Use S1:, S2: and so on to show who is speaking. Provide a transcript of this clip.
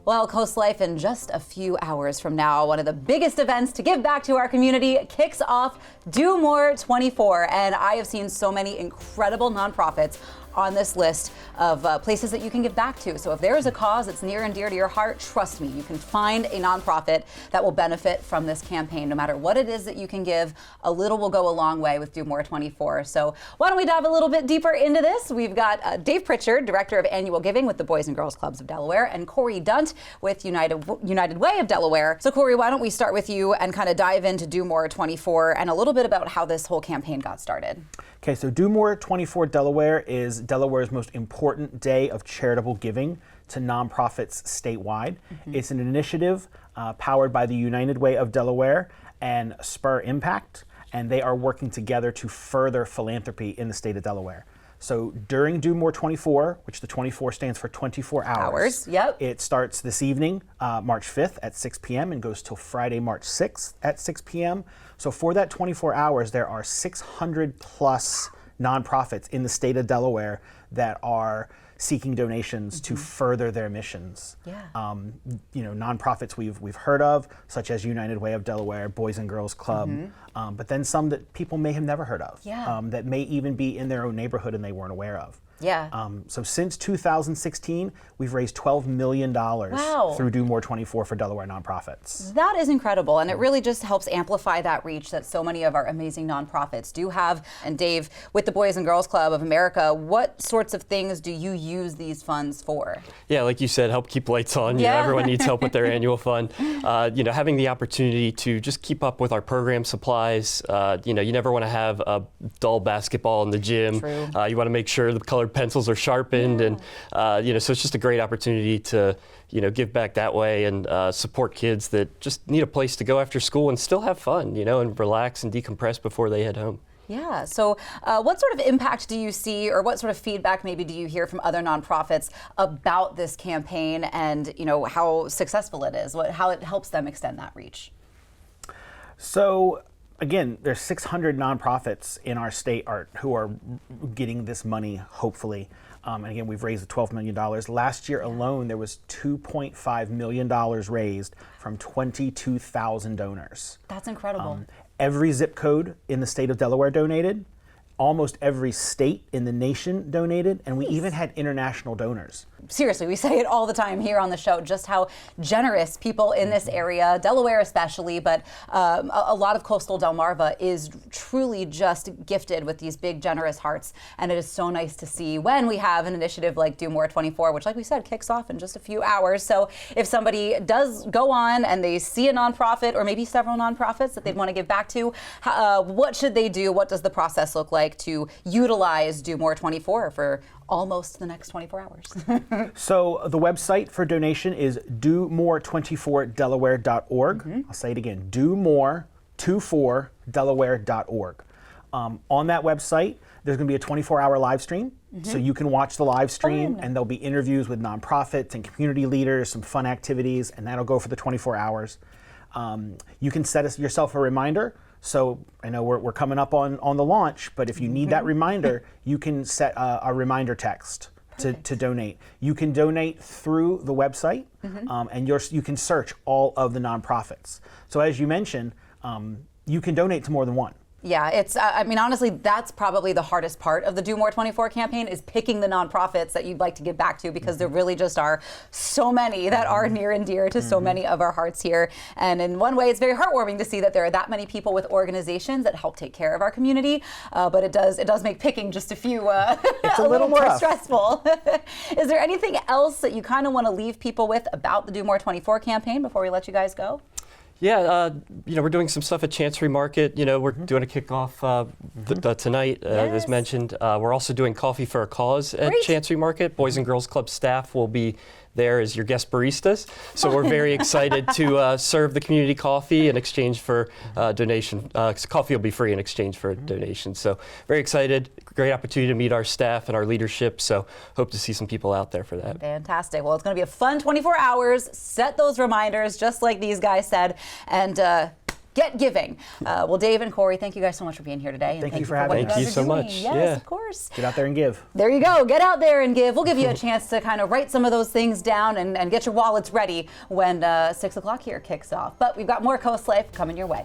S1: Well, CoastLife, in just a few hours from now, one of the biggest events to give back to our community kicks off Do More 24. And I have seen so many incredible nonprofits on this list of places that you can give back to. So if there is a cause that's near and dear to your heart, trust me, you can find a nonprofit that will benefit from this campaign. No matter what it is that you can give, a little will go a long way with Do More 24. So why don't we dive a little bit deeper into this? We've got Dave Pritchard, Director of Annual Giving with the Boys and Girls Clubs of Delaware, and Corey Dunt with United Way of Delaware. So Corey, why don't we start with you and kind of dive into Do More 24 and a little bit about how this whole campaign got started.
S2: Okay, so Do More 24 Delaware is Delaware's most important day of charitable giving to nonprofits statewide. It's an initiative powered by the United Way of Delaware and Spur Impact, and they are working together to further philanthropy in the state of Delaware. So during Do More 24, which the 24 stands for 24 hours.
S1: Yep.
S2: It starts this evening, March 5th at 6 p.m. and goes till Friday, March 6th at 6 p.m. So for that 24 hours, there are 600 plus nonprofits in the state of Delaware that are seeking donations to further their missions.
S1: Yeah.
S2: Nonprofits we've heard of, such as United Way of Delaware, Boys and Girls Club, but then some that people may have never heard of, that may even be in their own neighborhood and they weren't aware of.
S1: Yeah.
S2: So since 2016, we've raised $12 million through Do More 24 for Delaware nonprofits.
S1: That is incredible, and it really just helps amplify that reach that so many of our amazing nonprofits do have. And Dave, with the Boys and Girls Club of America, what sorts of things do you use these funds for?
S3: Yeah, like you said, help keep lights on.
S1: Yeah.
S3: Everyone needs help with their annual fund. Having the opportunity to just keep up with our program supplies. You never want to have a dull basketball in the gym.
S1: True.
S3: You want to make sure the colored pencils are sharpened, and so it's just a great opportunity to give back that way and support kids that just need a place to go after school and still have fun, and relax and decompress before they head home.
S1: Yeah, so what sort of impact do you see, or what sort of feedback maybe do you hear from other nonprofits about this campaign and how successful it is, how it helps them extend that reach?
S2: So again, there's 600 nonprofits in our state who are getting this money, hopefully. And again, we've raised $12 million. Last year alone, there was $2.5 million raised from 22,000 donors.
S1: That's incredible.
S2: Every zip code in the state of Delaware donated. Almost every state in the nation donated, and we even had international donors.
S1: Seriously, we say it all the time here on the show, just how generous people in this area, Delaware especially, but a lot of coastal Delmarva is truly just gifted with these big, generous hearts. And it is so nice to see when we have an initiative like Do More 24, which, like we said, kicks off in just a few hours. So if somebody does go on and they see a nonprofit or maybe several nonprofits that they'd want to give back to, what should they do? What does the process look like to utilize Do More 24 for almost the next 24 hours?
S2: So the website for donation is domore24delaware.org. I'll say it again, domore24delaware.org. On that website, there's going to be a 24-hour live stream. So you can watch the live stream, and there'll be interviews with nonprofits and community leaders, some fun activities, and that'll go for the 24 hours. You can set yourself a reminder. So I know we're coming up on the launch, but if you need that reminder, you can set a reminder text to donate. You can donate through the website, and you can search all of the nonprofits. So as you mentioned, you can donate to more than one.
S1: Yeah, it's, honestly, that's probably the hardest part of the Do More 24 campaign is picking the nonprofits that you'd like to give back to, because there really just are so many that are near and dear to so many of our hearts here. And in one way, it's very heartwarming to see that there are that many people with organizations that help take care of our community. But it does make picking just a few
S2: it's a little
S1: more
S2: tough.
S1: Stressful. Is there anything else that you kind of want to leave people with about the Do More 24 campaign before we let you guys go?
S3: Yeah, we're doing some stuff at Chancery Market. We're doing a kickoff tonight, as mentioned. We're also doing Coffee for a Cause at Chancery Market. Boys and Girls Club staff will be there as your guest baristas. So we're very excited to serve the community coffee in exchange for donation. Coffee will be free in exchange for a donation. So very excited. Great opportunity to meet our staff and our leadership. So hope to see some people out there for that.
S1: Fantastic. Well, it's going to be a fun 24 hours. Set those reminders, just like these guys said, and get giving. Well, Dave and Corey, thank you guys so much for being here today. And
S2: Thank you for having
S1: what
S2: us.
S3: Thank you
S1: guys
S3: so
S1: are doing.
S3: much.
S1: Yes,
S3: Yeah.
S1: of course.
S2: Get out there and give.
S1: There you go. Get out there and give. We'll give you a chance to kind of write some of those things down and get your wallets ready when 6 o'clock here kicks off. But we've got more Coast Life coming your way.